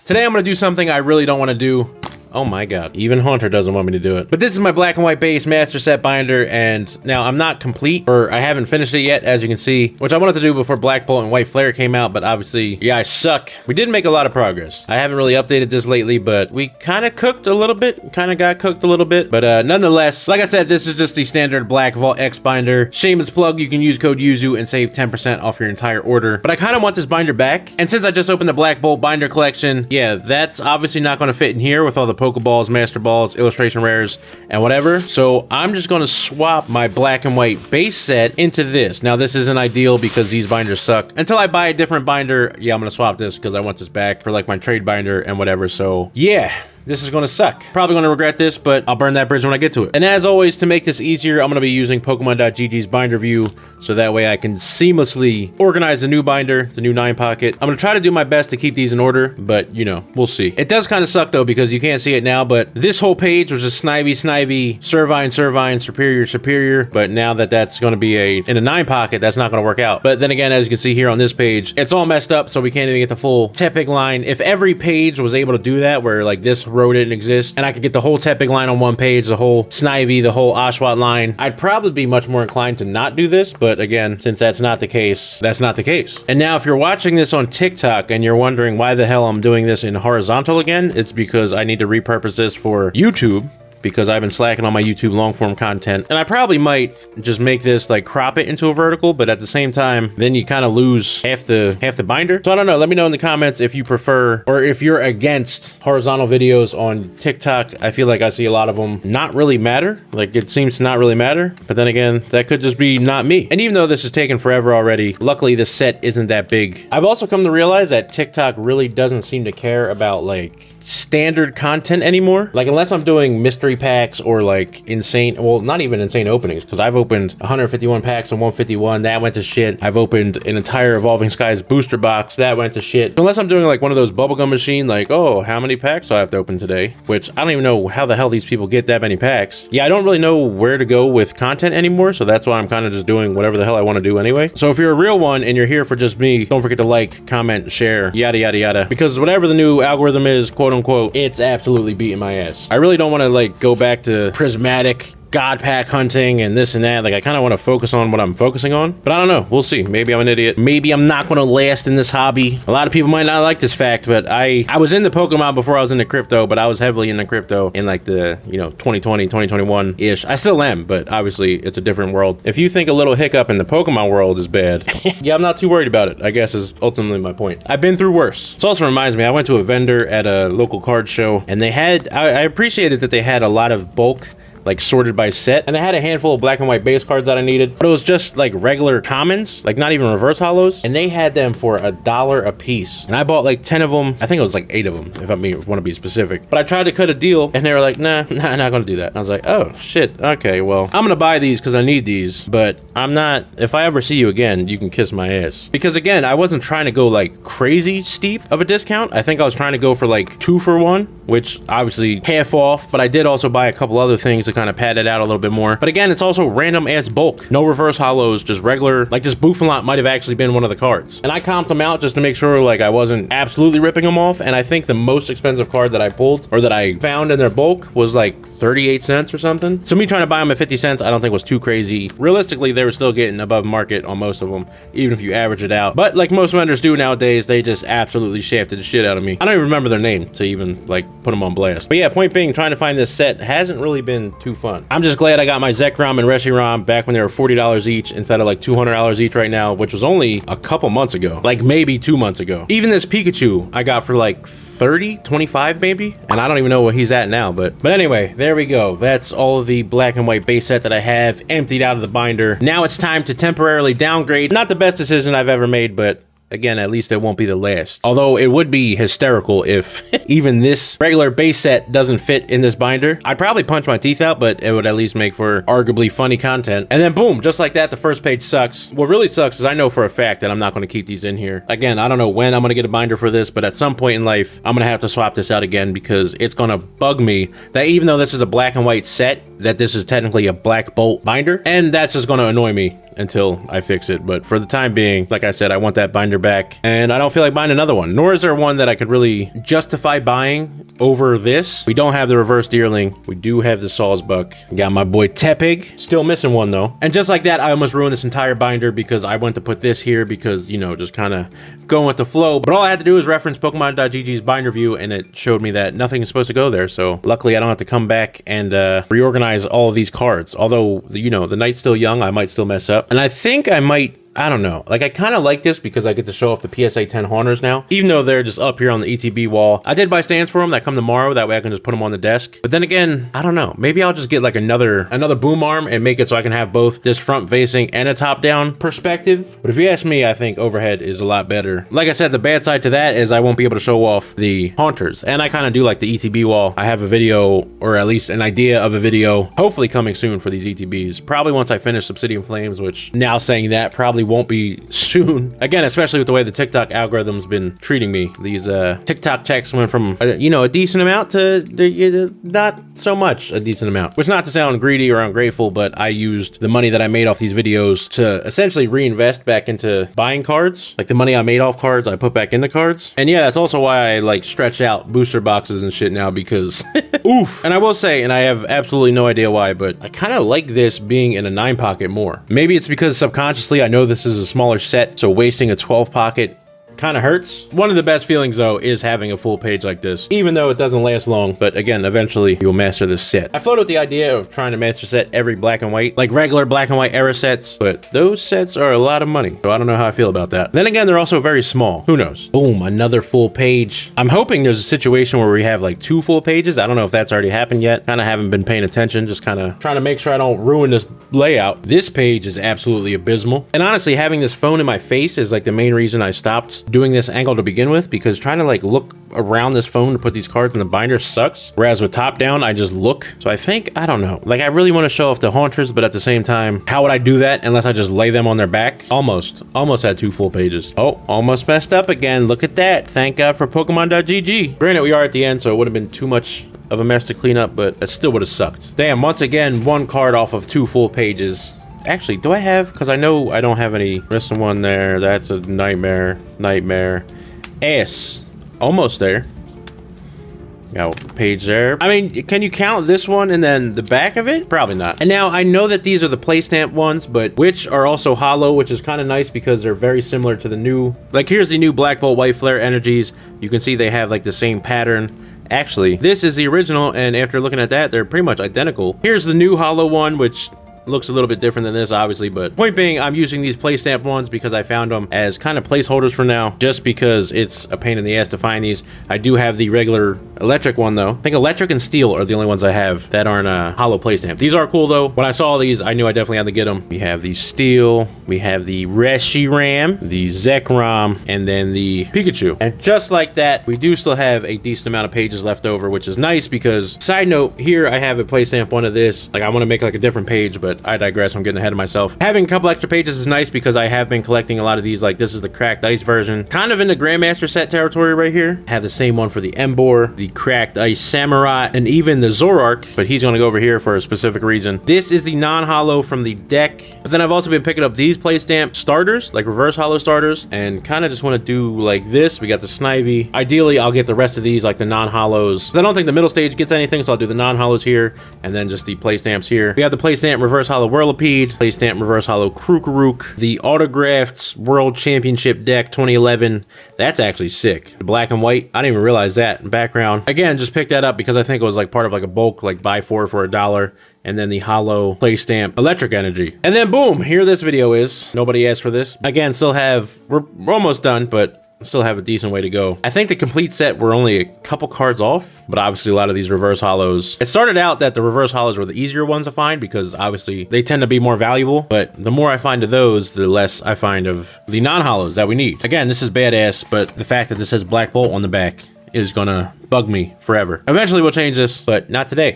Today I'm gonna do something I really don't want to do. Oh my god, even Hunter doesn't want me to do it. But this is my black and white base master set binder, and now I'm not complete, or I haven't finished it yet, as you can see, which I wanted to do before Black Bolt and White Flare came out, but obviously, yeah, I suck. We did make a lot of progress. I haven't really updated this lately, but we kind of cooked a little bit, got cooked a little bit, but nonetheless, like I said, this is just the standard Black Vault X binder. Shameless plug, you can use code YUZU and save 10% off your entire order. But I kind of want this binder back, and since I just opened the Black Bolt binder collection, yeah, that's obviously not going to fit in here with all the Pokeballs, Master Balls, illustration rares, and whatever. So I'm just going to swap my black and white base set into this. Now this isn't ideal because these binders suck. Until I buy a different binder, yeah, I'm going to swap this because I want this back for like my trade binder and whatever. So yeah. This is gonna suck. Probably gonna regret this, but I'll burn that bridge when I get to it. And as always, to make this easier, I'm gonna be using Pokemon.gg's binder view, so that way I can seamlessly organize the new binder, the new 9 pocket. I'm gonna try to do my best to keep these in order, but you know, we'll see. It does kind of suck though, because you can't see it now, but this whole page was just Snivy, Servine, Superior, but now that that's gonna be in a 9 pocket, that's not gonna work out. But then again, as you can see here on this page, it's all messed up, so we can't even get the full Tepig line. If every page was able to do that, where like this row didn't exist, and I could get the whole Tepig line on one page, the whole Snivy, the whole Oshawott line, I'd probably be much more inclined to not do this, but again, since that's not the case, that's not the case. And now if you're watching this on TikTok and you're wondering why the hell I'm doing this in horizontal again, it's because I need to repurpose this for YouTube, because I've been slacking on my YouTube long form content. And I probably might just make this like crop it into a vertical, but at the same time, then you kind of lose half the binder. So I don't know, let me know in the comments if you prefer, or if you're against horizontal videos on TikTok. I feel like I see a lot of them not really matter. Like it seems to not really matter, but then again, that could just be not me. And even though this has taken forever already, luckily this set isn't that big. I've also come to realize that TikTok really doesn't seem to care about like standard content anymore. Like unless I'm doing mystery packs or like insane, well, not even insane openings, because I've opened 151 packs and 151, that went to shit. I've opened an entire Evolving Skies booster box, that went to shit. Unless I'm doing like one of those bubblegum machine, like, oh, how many packs do I have to open today? Which I don't even know how the hell these people get that many packs. Yeah, I don't really know where to go with content anymore, so that's why I'm kind of just doing whatever the hell I want to do anyway. So if you're a real one and you're here for just me, don't forget to like, comment, share, yada yada yada, because whatever the new algorithm is, quote unquote, it's absolutely beating my ass. I really don't want to like go back to prismatic god pack hunting and this and that. Like I kind of want to focus on what I'm focusing on, but I don't know, we'll see. Maybe I'm an idiot, maybe I'm not going to last in this hobby. A lot of people might not like this fact, but I was into Pokemon before I was into crypto, but I was heavily into crypto in like the, you know, 2020 2021 ish. I still am, but obviously it's a different world. If you think a little hiccup in the Pokemon world is bad, yeah, I'm not too worried about it, I guess, is ultimately my point. I've been through worse. This also reminds me, I went to a vendor at a local card show, and they had, I appreciated that they had a lot of bulk, like sorted by set, and I had a handful of black and white base cards that I needed, but it was just like regular commons, like not even reverse holos, and they had them for $1 a piece, and I bought like 10 of them. I think it was like 8 of them, if I want to be specific, but I tried to cut a deal and they were like, nah, I'm not gonna do that. And I was like, oh shit, okay, well, I'm gonna buy these because I need these, but I'm not, if I ever see you again, you can kiss my ass. Because again, I wasn't trying to go like crazy steep of a discount. I think I was trying to go for like 2 for 1, which obviously half off, but I did also buy a couple other things to kind of pad it out a little bit more. But again, it's also random ass bulk, no reverse holos, just regular. Like this Bouffalant might have actually been one of the cards, and I comped them out just to make sure like I wasn't absolutely ripping them off. And I think the most expensive card that I pulled, or that I found in their bulk, was like 38 cents or something. So me trying to buy them at 50 cents I don't think was too crazy. Realistically, they were still getting above market on most of them, even if you average it out. But like most vendors do nowadays, they just absolutely shafted the shit out of me. I don't even remember their name to even like put them on blast. But yeah, point being, trying to find this set hasn't really been too fun. I'm just glad I got my Zekrom and Reshiram back when they were $40 each instead of like $200 each right now, which was only a couple months ago, like maybe 2 months ago. Even this Pikachu I got for like 30, 25 maybe, and I don't even know where he's at now. But anyway, there we go. That's all of the black and white base set that I have emptied out of the binder. Now it's time to temporarily downgrade. Not the best decision I've ever made, but again, at least it won't be the last. Although it would be hysterical if even this regular base set doesn't fit in this binder. I'd probably punch my teeth out, but it would at least make for arguably funny content. And then boom, just like that, the first page sucks. What really sucks is I know for a fact that I'm not going to keep these in here. Again, I don't know when I'm going to get a binder for this, but at some point in life, I'm going to have to swap this out again, because it's going to bug me that even though this is a black and white set, that this is technically a Black Bolt binder, and that's just going to annoy me. until I fix it. But for the time being, like I said, I want that binder back, and I don't feel like buying another one, nor is there one that I could really justify buying over this. We don't have the reverse deerling. We do have the Sawsbuck. Got my boy Tepig, still missing one though. And just like that, I almost ruined this entire binder because I went to put this here because, you know, just kind of going with the flow. But all I had to do was reference Pokemon.gg's binder view, and it showed me that nothing is supposed to go there. So luckily I don't have to come back and reorganize all of these cards. Although, you know, the night's still young, I might still mess up. And I think I might, I don't know. Like, I kind of like this because I get to show off the PSA 10 Haunters now, even though they're just up here on the ETB wall. I did buy stands for them that come tomorrow. That way I can just put them on the desk. But then again, I don't know. Maybe I'll just get like another boom arm and make it so I can have both this front facing and a top down perspective. But if you ask me, I think overhead is a lot better. Like I said, the bad side to that is I won't be able to show off the Haunters. And I kind of do like the ETB wall. I have a video, or at least an idea of a video, hopefully coming soon for these ETBs. Probably once I finish Obsidian Flames, which now saying that probably won't be soon. Again, especially with the way the TikTok algorithm's been treating me. These TikTok checks went from, you know, a decent amount to not so much a decent amount. Which, not to sound greedy or ungrateful, but I used the money that I made off these videos to essentially reinvest back into buying cards. Like the money I made off cards, I put back into cards. And yeah, that's also why I like stretch out booster boxes and shit now, because oof. And I will say, and I have absolutely no idea why, but I kind of like this being in a 9 pocket more. Maybe it's because subconsciously I know this is a smaller set, so wasting a 12 pocket kind of hurts. One of the best feelings though is having a full page like this, even though it doesn't last long. But again, eventually you'll master this set. I floated with the idea of trying to master set every black and white, like regular black and white era sets, but those sets are a lot of money, so I don't know how I feel about that. Then again, they're also very small. Who knows? Boom, another full page. I'm hoping there's a situation where we have like 2 full pages. I don't know if that's already happened yet. Kind of haven't been paying attention, just kind of trying to make sure I don't ruin this layout. This page is absolutely abysmal, and honestly, having this phone in my face is like the main reason I stopped doing this angle to begin with, because trying to like look around this phone to put these cards in the binder sucks. Whereas with top down, I just look. So I think, I don't know, like I really want to show off the Haunters, but at the same time, how would I do that unless I just lay them on their back? Almost had 2 full pages. Oh, almost messed up again. Look at that. Thank God for Pokemon.gg. Granted, we are at the end, so it would have been too much of a mess to clean up, but it still would have sucked. Damn, once again, 1 card off of 2 full pages. Actually, do I have, because I know I don't have any. Missing one there. That's a nightmare. S. Almost there. Got a page there. I mean, can you count this one and then the back of it? Probably not. And now I know that these are the play stamp ones, but which are also hollow, which is kind of nice because they're very similar to the new. Like, here's the new Black Bolt White Flare energies. You can see they have like the same pattern. Actually, this is the original, and after looking at that, they're pretty much identical. Here's the new hollow one, which looks a little bit different than this, obviously, but point being, I'm using these play stamp ones because I found them as kind of placeholders for now, just because it's a pain in the ass to find these. I do have the regular electric one though. I think electric and steel are the only ones I have that aren't a hollow play stamp. These are cool though. When I saw these, I knew I definitely had to get them. We have the steel, we have the Reshiram, the Zekrom, and then the Pikachu. And just like that, we do still have a decent amount of pages left over, which is nice because, side note, here I have a play stamp one of this. Like, I want to make like a different page, but I digress. I'm getting ahead of myself. Having a couple extra pages is nice because I have been collecting a lot of these. Like, this is the Cracked Ice version, kind of in the Grandmaster set territory right here. Have the same one for the Embor, the Cracked Ice Samurai, and even the Zoroark, but he's going to go over here for a specific reason. This is the non-hollow from the deck, but then I've also been picking up these play stamp starters, like reverse hollow starters, and kind of just want to do like this. We got the Snivy. Ideally, I'll get the rest of these, like the non-hollows. I don't think the middle stage gets anything, so I'll do the non-hollows here, and then just the play stamps here. We have the play stamp reverse hollow Whirlipede, play stamp reverse hollow Krukaruk, the autographed World Championship deck 2011. That's actually sick. The black and white, I didn't even realize that. Background, again, just picked that up because I think it was like part of like a bulk, like buy 4 for $1. And then the hollow play stamp electric energy. And then boom, here this video is. Nobody asked for this. Again, still have, we're almost done, but still have a decent way to go. I think the complete set we're only a couple cards off, but obviously a lot of these reverse hollows. It started out that the reverse hollows were the easier ones to find because obviously they tend to be more valuable, but the more I find of those, the less I find of the non-hollows that we need. Again, this is badass, but the fact that this says Black Bolt on the back is gonna bug me forever. Eventually we'll change this, but not today.